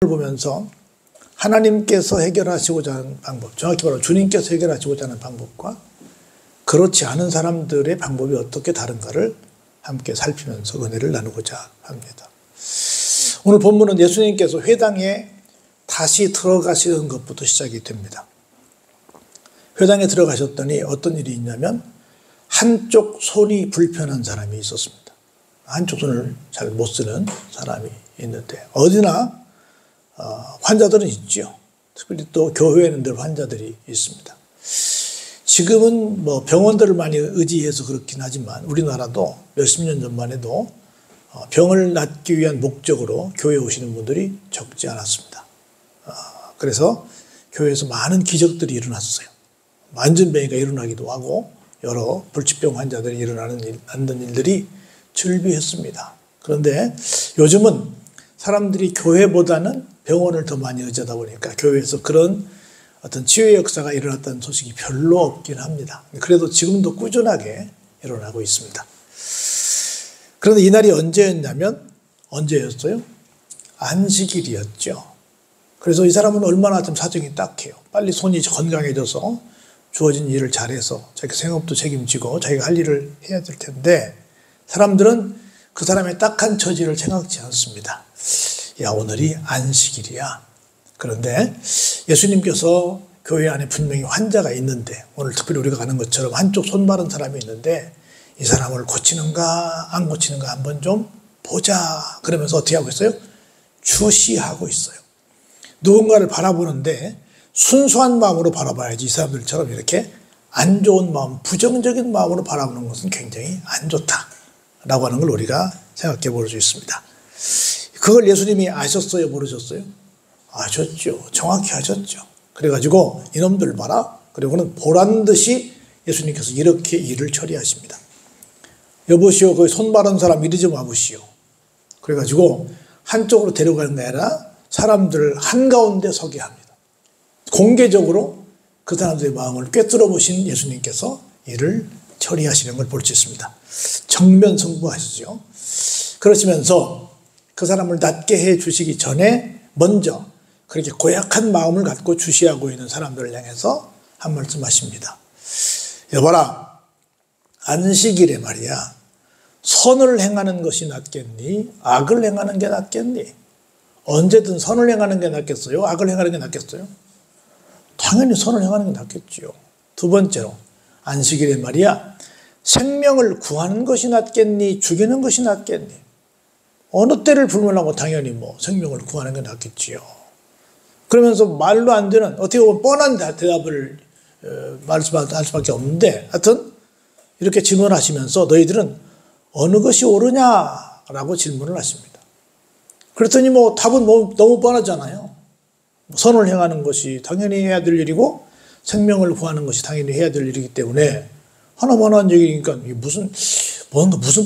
보면서 하나님께서 해결하시고자 하는 방법, 정확히 말하면 주님께서 해결하시고자 하는 방법과 그렇지 않은 사람들의 방법이 어떻게 다른가를 함께 살피면서 은혜를 나누고자 합니다. 오늘 본문은 예수님께서 회당에 다시 들어가시는 것부터 시작이 됩니다. 회당에 들어가셨더니 어떤 일이 있냐면 한쪽 손이 불편한 사람이 있었습니다. 한쪽 손을 잘 못 쓰는 사람이 있는데 어디나 환자들은 있죠. 특별히 또 교회에는 늘 환자들이 있습니다. 지금은 뭐 병원들을 많이 의지해서 그렇긴 하지만 우리나라도 몇십 년 전만 해도 병을 낫기 위한 목적으로 교회에 오시는 분들이 적지 않았습니다. 그래서 교회에서 많은 기적들이 일어났어요. 만전병이가 일어나기도 하고 여러 불치병 환자들이 일어나는 일들이 즐비했습니다. 그런데 요즘은 사람들이 교회보다는 병원을 더 많이 의지하다 보니까 교회에서 그런 어떤 치유의 역사가 일어났다는 소식이 별로 없긴 합니다. 그래도 지금도 꾸준하게 일어나고 있습니다. 그런데 이날이 언제였어요? 안식일이었죠. 그래서 이 사람은 얼마나 좀 사정이 딱해요. 빨리 손이 건강해져서 주어진 일을 잘해서 자기 생업도 책임지고 자기가 할 일을 해야 될 텐데 사람들은 그 사람의 딱한 처지를 생각지 않습니다. 야, 오늘이 안식일이야. 그런데 예수님께서 교회 안에 분명히 환자가 있는데 오늘 특별히 우리가 가는 것처럼 한쪽 손 마른 사람이 있는데 이 사람을 고치는가 안 고치는가 한번 좀 보자. 그러면서 어떻게 하고 있어요? 주시하고 있어요. 누군가를 바라보는데 순수한 마음으로 바라봐야지 이 사람들처럼 이렇게 안 좋은 마음, 부정적인 마음으로 바라보는 것은 굉장히 안 좋다라고 하는 걸 우리가 생각해 볼 수 있습니다. 그걸 예수님이 아셨어요? 모르셨어요? 아셨죠. 정확히 아셨죠. 그래가지고 이놈들 봐라. 그리고는 보란 듯이 예수님께서 이렇게 일을 처리하십니다. 여보시오, 그 손 마른 사람 이리 좀 와보시오. 그래가지고 한쪽으로 데려가는 게 아니라 사람들을 한가운데 서게 합니다. 공개적으로 그 사람들의 마음을 꿰뚫어 보신 예수님께서 일을 처리하시는 걸 볼 수 있습니다. 정면 승부하시죠. 그러시면서 그 사람을 낫게 해 주시기 전에 먼저 그렇게 고약한 마음을 갖고 주시하고 있는 사람들을 향해서 한 말씀 하십니다. 여봐라, 안식일에 말이야, 선을 행하는 것이 낫겠니? 악을 행하는 게 낫겠니? 언제든 선을 행하는 게 낫겠어요? 악을 행하는 게 낫겠어요? 당연히 선을 행하는 게 낫겠죠. 두 번째로, 안식일에 말이야, 생명을 구하는 것이 낫겠니? 죽이는 것이 낫겠니? 어느 때를 불문하고 당연히 생명을 구하는 게 낫겠지요. 그러면서 말로 안 되는 어떻게 보면 뻔한 대답을 말씀할 수밖에 없는데 하여튼 이렇게 질문하시면서 너희들은 어느 것이 옳으냐라고 질문을 하십니다. 그랬더니 답은 너무 뻔하잖아요. 선을 행하는 것이 당연히 해야 될 일이고 생명을 구하는 것이 당연히 해야 될 일이기 때문에 하나만한 얘기니까 무슨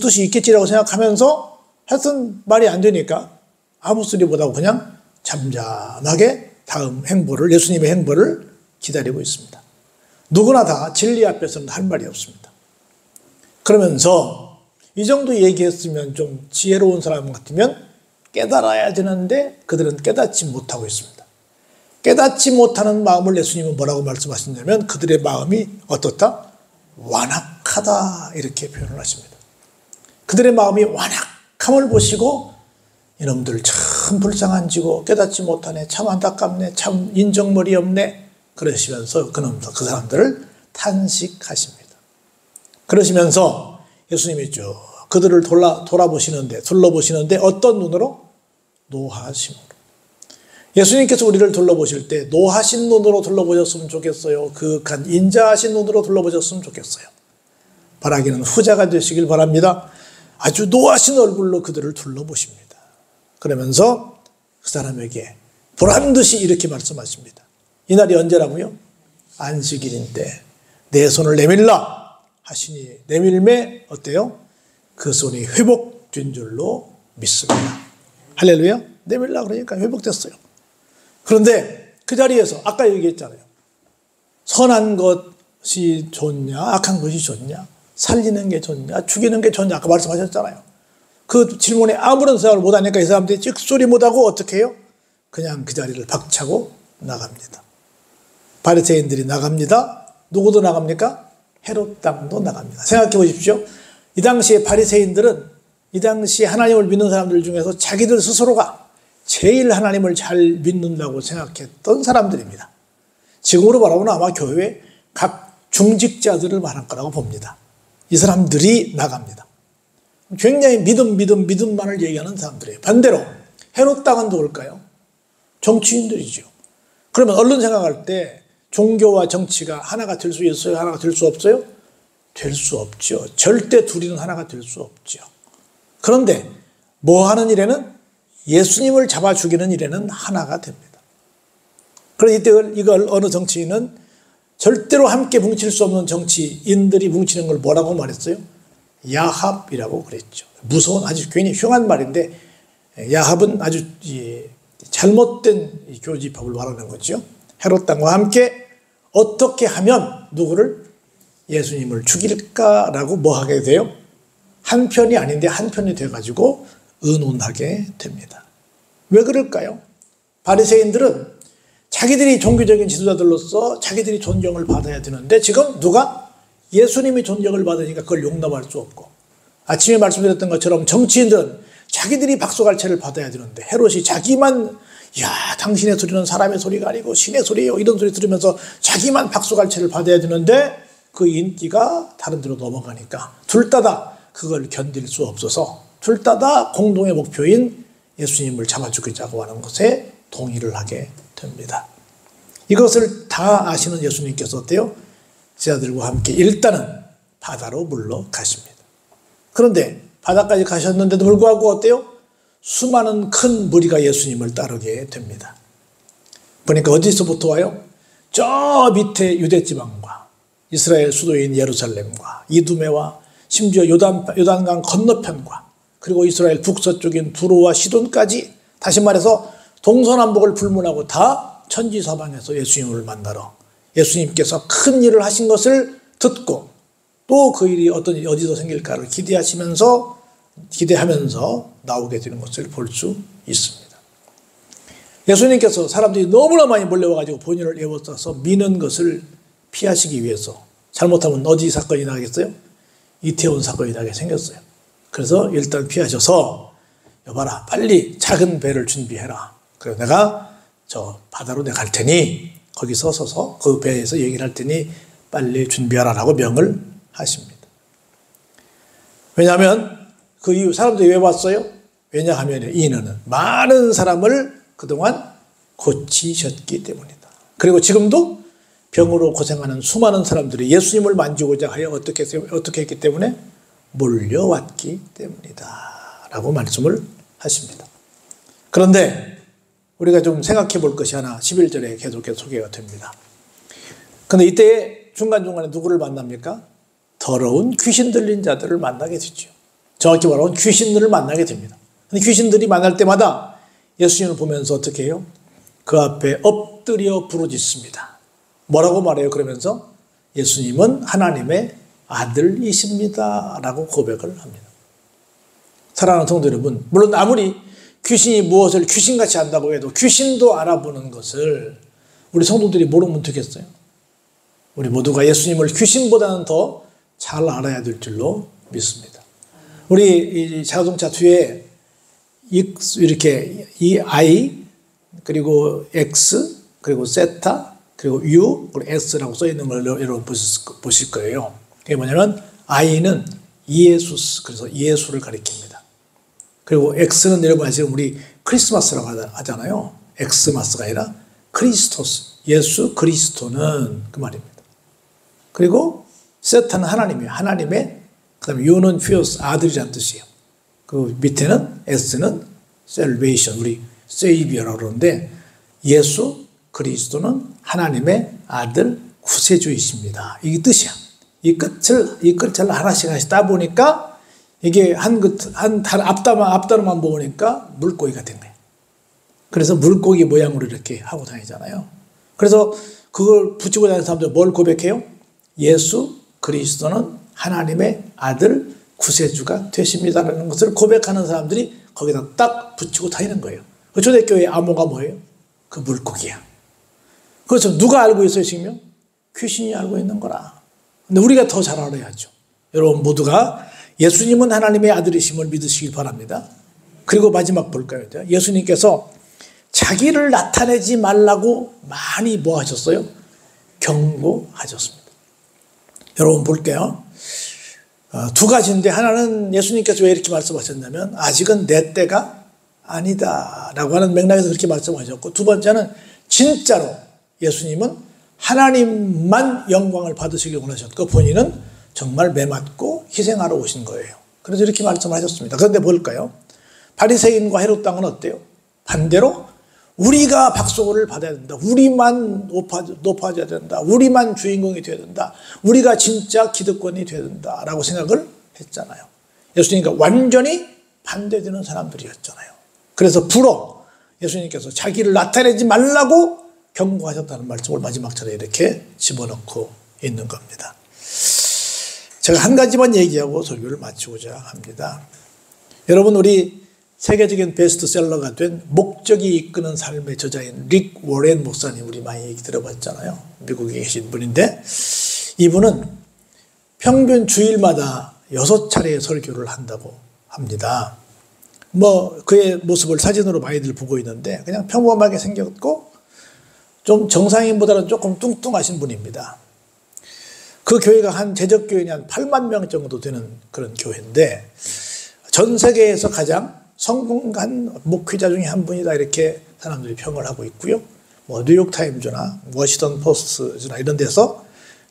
뜻이 있겠지라고 생각하면서 하여튼 말이 안 되니까 아무 소리 못하고 그냥 잠잠하게 다음 행보를, 예수님의 행보를 기다리고 있습니다. 누구나 다 진리 앞에서는 할 말이 없습니다. 그러면서 이 정도 얘기했으면 좀 지혜로운 사람 같으면 깨달아야 되는데 그들은 깨닫지 못하고 있습니다. 깨닫지 못하는 마음을 예수님은 뭐라고 말씀하시냐면 그들의 마음이 어떻다? 완악하다 이렇게 표현을 하십니다. 그들의 마음이 완악함을 보시고 이놈들 참 불쌍한 지고 깨닫지 못하네, 참 안타깝네, 참 인정머리 없네 그러시면서 그 사람들을 탄식하십니다. 그러시면서 예수님이 쭉 그들을 둘러보시는데 어떤 눈으로? 노하심으로. 예수님께서 우리를 둘러보실 때 노하신 눈으로 둘러보셨으면 좋겠어요? 그윽한 인자하신 눈으로 둘러보셨으면 좋겠어요? 바라기는 후자가 되시길 바랍니다. 아주 노하신 얼굴로 그들을 둘러보십니다. 그러면서 그 사람에게 보란듯이 이렇게 말씀하십니다. 이날이 언제라고요? 안식일인데 내 손을 내밀라 하시니 내밀매 어때요? 그 손이 회복된 줄로 믿습니다. 할렐루야. 내밀라 그러니까 회복됐어요. 그런데 그 자리에서 아까 얘기했잖아요. 선한 것이 좋냐 악한 것이 좋냐 살리는 게 좋냐 죽이는 게 좋냐 아까 말씀하셨잖아요. 그 질문에 아무런 생각을 못하니까 이 사람들이 찍소리 못하고 어떻게 해요? 그냥 그 자리를 박차고 나갑니다. 바리새인들이 나갑니다. 누구도 나갑니까? 헤롯 왕도 나갑니다. 생각해 보십시오. 이 당시에 바리새인들은 이 당시에 하나님을 믿는 사람들 중에서 자기들 스스로가 제일 하나님을 잘 믿는다고 생각했던 사람들입니다. 지금으로 말하면 아마 교회 각 중직자들을 말한 거라고 봅니다. 이 사람들이 나갑니다. 굉장히 믿음만을 얘기하는 사람들이에요. 반대로 헤롯 왕은 누굴까요? 정치인들이죠. 그러면 얼른 생각할 때 종교와 정치가 하나가 될 수 있어요? 하나가 될 수 없어요? 될 수 없죠. 절대 둘이는 하나가 될 수 없죠. 그런데 뭐 하는 일에는 예수님을 잡아 죽이는 일에는 하나가 됩니다. 그런데 이걸 어느 정치인은 절대로 함께 뭉칠 수 없는 정치인들이 뭉치는 걸 뭐라고 말했어요? 야합이라고 그랬죠. 무서운 아주 괜히 흉한 말인데 야합은 아주 잘못된 교집합을 말하는 거죠. 헤롯 왕과 함께 어떻게 하면 누구를 예수님을 죽일까라고 뭐 하게 돼요? 한 편이 아닌데 한 편이 돼가지고 의논하게 됩니다. 왜 그럴까요? 바리새인들은 자기들이 종교적인 지도자들로서 자기들이 존경을 받아야 되는데 지금 누가 예수님이 존경을 받으니까 그걸 용납할 수 없고, 아침에 말씀드렸던 것처럼 정치인들은 자기들이 박수갈채를 받아야 되는데 헤롯이 자기만 당신의 소리는 사람의 소리가 아니고 신의 소리예요 이런 소리 들으면서 자기만 박수갈채를 받아야 되는데 그 인기가 다른 데로 넘어가니까 둘 다 그걸 견딜 수 없어서 둘 다 공동의 목표인 예수님을 잡아 죽이자고 하는 것에 동의를 하게 됩니다. 이것을 다 아시는 예수님께서 어때요? 제자들과 함께 일단은 바다로 물러가십니다. 그런데 바다까지 가셨는데도 불구하고 어때요? 수많은 큰 무리가 예수님을 따르게 됩니다. 보니까 어디서부터 와요? 저 밑에 유대지방과 이스라엘 수도인 예루살렘과 이두메와 심지어 요단강 건너편과 그리고 이스라엘 북서쪽인 두로와 시돈까지, 다시 말해서 동서남북을 불문하고 다 천지사방에서 예수님을 만나러 예수님께서 큰 일을 하신 것을 듣고 또 그 일이 어디서 생길까를 기대하면서 나오게 되는 것을 볼 수 있습니다. 예수님께서 사람들이 너무나 많이 몰려와가지고 본인을 에워싸서 미는 것을 피하시기 위해서, 잘못하면 어디 사건이 나겠어요? 이태원 사건이 나게 생겼어요. 그래서 일단 피하셔서 여봐라, 빨리 작은 배를 준비해라. 그래서 내가 저 바다로 내가 갈 테니 거기 서서 그 배에서 얘기를 할 테니 빨리 준비하라라고 명을 하십니다. 왜냐하면 그 이후 사람들이 왜 왔어요? 왜냐하면 이 인원은 많은 사람을 그동안 고치셨기 때문이다. 그리고 지금도 병으로 고생하는 수많은 사람들이 예수님을 만지고자 하여 어떻게 했기 때문에 몰려왔기 때문이다 라고 말씀을 하십니다. 그런데 우리가 좀 생각해 볼 것이 하나 11절에 계속해서 소개가 됩니다. 그런데 이때 중간중간에 누구를 만납니까? 더러운 귀신 들린 자들을 만나게 되죠. 정확히 말하면 귀신들을 만나게 됩니다. 근데 귀신들이 만날 때마다 예수님을 보면서 어떻게 해요? 그 앞에 엎드려 부르짖습니다. 뭐라고 말해요? 그러면서 예수님은 하나님의 아들이십니다 라고 고백을 합니다. 사랑하는 성도 여러분, 물론 아무리 귀신이 무엇을 귀신같이 한다고 해도 귀신도 알아보는 것을 우리 성도들이 모르면 되겠어요? 우리 모두가 예수님을 귀신보다는 더 잘 알아야 될 줄로 믿습니다. 우리 이 자동차 뒤에 이렇게 이 I 그리고 X 그리고 세타 그리고 U 그리고 S라고 써 있는 걸 여러분 보실 거예요. 그게 뭐냐면 I는 이에수스, 그래서 예수를 가리킵니다. 그리고 X는 여러분 아시는 우리 크리스마스라고 하잖아요. 엑스마스가 아니라 크리스토스, 예수 그리스도는 그 말입니다. 그리고 세타는 하나님이에요. 하나님의, 그 다음에 U는 퓨어스, 아들이라는 뜻이에요. 그 밑에는 S는 셀베이션, 우리 세이비어라고 그러는데 예수 그리스도는 하나님의 아들 구세주이십니다. 이게 뜻이야. 이 끝을 하나씩 따보니까 이게 앞단만 보니까 물고기가 된 거예요. 그래서 물고기 모양으로 이렇게 하고 다니잖아요. 그래서 그걸 붙이고 다니는 사람들 뭘 고백해요? 예수 그리스도는 하나님의 아들 구세주가 되십니다라는 것을 고백하는 사람들이 거기다 딱 붙이고 다니는 거예요. 그 초대교회 암호가 뭐예요? 그 물고기야. 그것을 누가 알고 있어요, 지금? 귀신이 알고 있는 거라. 근데 우리가 더 잘 알아야죠. 여러분 모두가 예수님은 하나님의 아들이심을 믿으시길 바랍니다. 그리고 마지막 볼까요? 예수님께서 자기를 나타내지 말라고 많이 뭐 하셨어요? 경고하셨습니다. 여러분 볼게요. 두 가지인데 하나는 예수님께서 왜 이렇게 말씀하셨냐면 아직은 내 때가 아니다 라고 하는 맥락에서 그렇게 말씀하셨고, 두 번째는 진짜로 예수님은 하나님만 영광을 받으시길 원하셨고 본인은 정말 매맞고 희생하러 오신 거예요. 그래서 이렇게 말씀하셨습니다. 그런데 뭘까요? 바리새인과 헤롯 당은 어때요? 반대로 우리가 박수를 받아야 된다. 우리만 높아져야 된다. 우리만 주인공이 되어야 된다. 우리가 진짜 기득권이 되어야 된다 라고 생각을 했잖아요. 예수님과 완전히 반대되는 사람들이었잖아요. 그래서 불어 예수님께서 자기를 나타내지 말라고 경고하셨다는 말씀을 마지막 절에 이렇게 집어넣고 있는 겁니다. 제가 한 가지만 얘기하고 설교를 마치고자 합니다. 여러분, 우리 세계적인 베스트셀러가 된 목적이 이끄는 삶의 저자인 릭 워렌 목사님 우리 많이 얘기 들어봤잖아요. 미국에 계신 분인데 이분은 평균 주일마다 6차례의 설교를 한다고 합니다. 뭐 그의 모습을 사진으로 많이들 보고 있는데 그냥 평범하게 생겼고 좀 정상인보다는 조금 뚱뚱하신 분입니다. 그 교회가 한 제적교인이 한 8만 명 정도 되는 그런 교회인데 전 세계에서 가장 성공한 목회자 중에 한 분이다 이렇게 사람들이 평을 하고 있고요. 뭐 뉴욕타임즈나 워싱턴 포스트나 이런 데서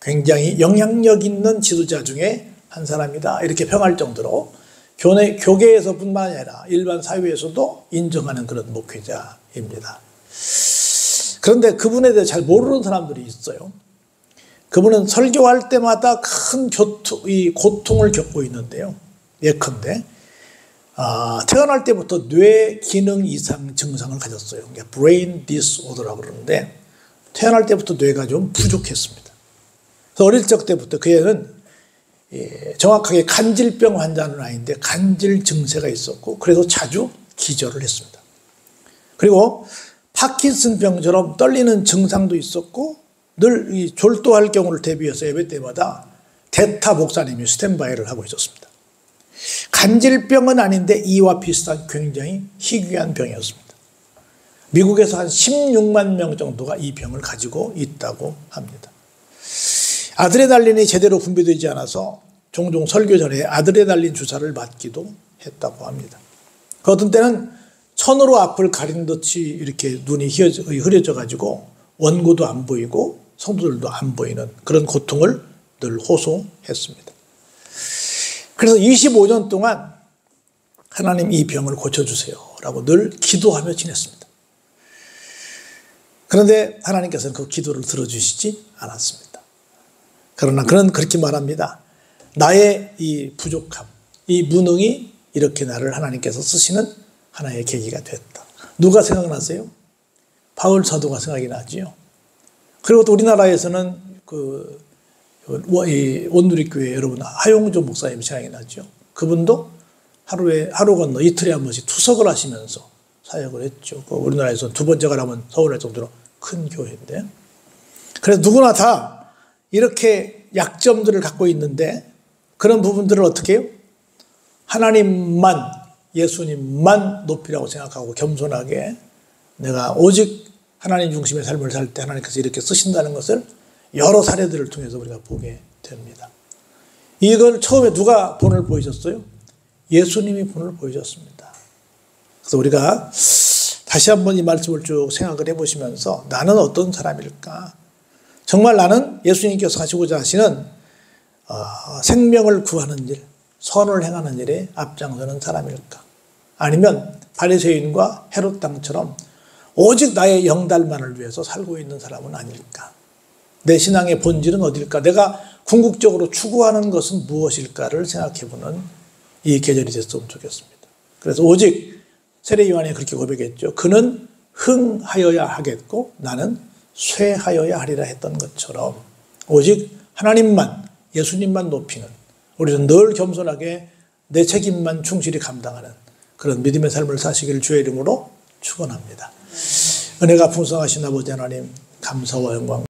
굉장히 영향력 있는 지도자 중에 한 사람이다 이렇게 평할 정도로 교계에서뿐만 아니라 일반 사회에서도 인정하는 그런 목회자입니다. 그런데 그분에 대해 잘 모르는 사람들이 있어요. 그분은 설교할 때마다 큰 고통을 겪고 있는데요. 예컨대 태어날 때부터 뇌 기능 이상 증상을 가졌어요. 그러니까 brain disorder라고 그러는데 태어날 때부터 뇌가 좀 부족했습니다. 그래서 어릴 적 때부터 그 애는 정확하게 간질병 환자는 아닌데 간질 증세가 있었고 그래서 자주 기절을 했습니다. 그리고 파킨슨병처럼 떨리는 증상도 있었고 늘 이 졸도할 경우를 대비해서 예배 때마다 대타 목사님이 스탠바이를 하고 있었습니다. 간질병은 아닌데 이와 비슷한 굉장히 희귀한 병이었습니다. 미국에서 한 16만 명 정도가 이 병을 가지고 있다고 합니다. 아드레날린이 제대로 분비되지 않아서 종종 설교 전에 아드레날린 주사를 맞기도 했다고 합니다. 그 어떤 때는 천으로 앞을 가린 듯이 이렇게 눈이 흐려져 가지고 원고도 안 보이고 성도들도 안 보이는 그런 고통을 늘 호소했습니다. 그래서 25년 동안 하나님 이 병을 고쳐주세요 라고 늘 기도하며 지냈습니다. 그런데 하나님께서는 그 기도를 들어주시지 않았습니다. 그러나 그는 그렇게 말합니다. 나의 이 부족함, 이 무능이 이렇게 나를 하나님께서 쓰시는 하나의 계기가 됐다. 누가 생각나세요? 바울 사도가 생각이 나지요. 그리고 또 우리나라에서는 온누리교회 여러분 하용조 목사님 생각이 나죠. 그분도 하루 건너 이틀에 한 번씩 투석을 하시면서 사역을 했죠. 우리나라에서 두 번째가 나면 서울할 정도로 큰 교회인데. 그래서 누구나 다 이렇게 약점들을 갖고 있는데 그런 부분들을 어떻게 해요? 하나님만 예수님만 높이라고 생각하고 겸손하게 내가 오직 하나님 중심의 삶을 살 때 하나님께서 이렇게 쓰신다는 것을 여러 사례들을 통해서 우리가 보게 됩니다. 이걸 처음에 누가 본을 보이셨어요? 예수님이 본을 보이셨습니다. 그래서 우리가 다시 한번 이 말씀을 쭉 생각을 해보시면서 나는 어떤 사람일까? 정말 나는 예수님께서 하시고자 하시는 생명을 구하는 일, 선을 행하는 일에 앞장서는 사람일까? 아니면 바리새인과 헤롯 당처럼 오직 나의 영달만을 위해서 살고 있는 사람은 아닐까? 내 신앙의 본질은 어딜까? 내가 궁극적으로 추구하는 것은 무엇일까를 생각해보는 이 계절이 됐으면 좋겠습니다. 그래서 오직 세례 요한이 그렇게 고백했죠. 그는 흥하여야 하겠고 나는 쇠하여야 하리라 했던 것처럼 오직 하나님만 예수님만 높이는 우리는 늘 겸손하게 내 책임만 충실히 감당하는 그런 믿음의 삶을 사시기를 주의 이름으로 축원합니다. 은혜가 풍성하신 아버지 하나님 감사와 영광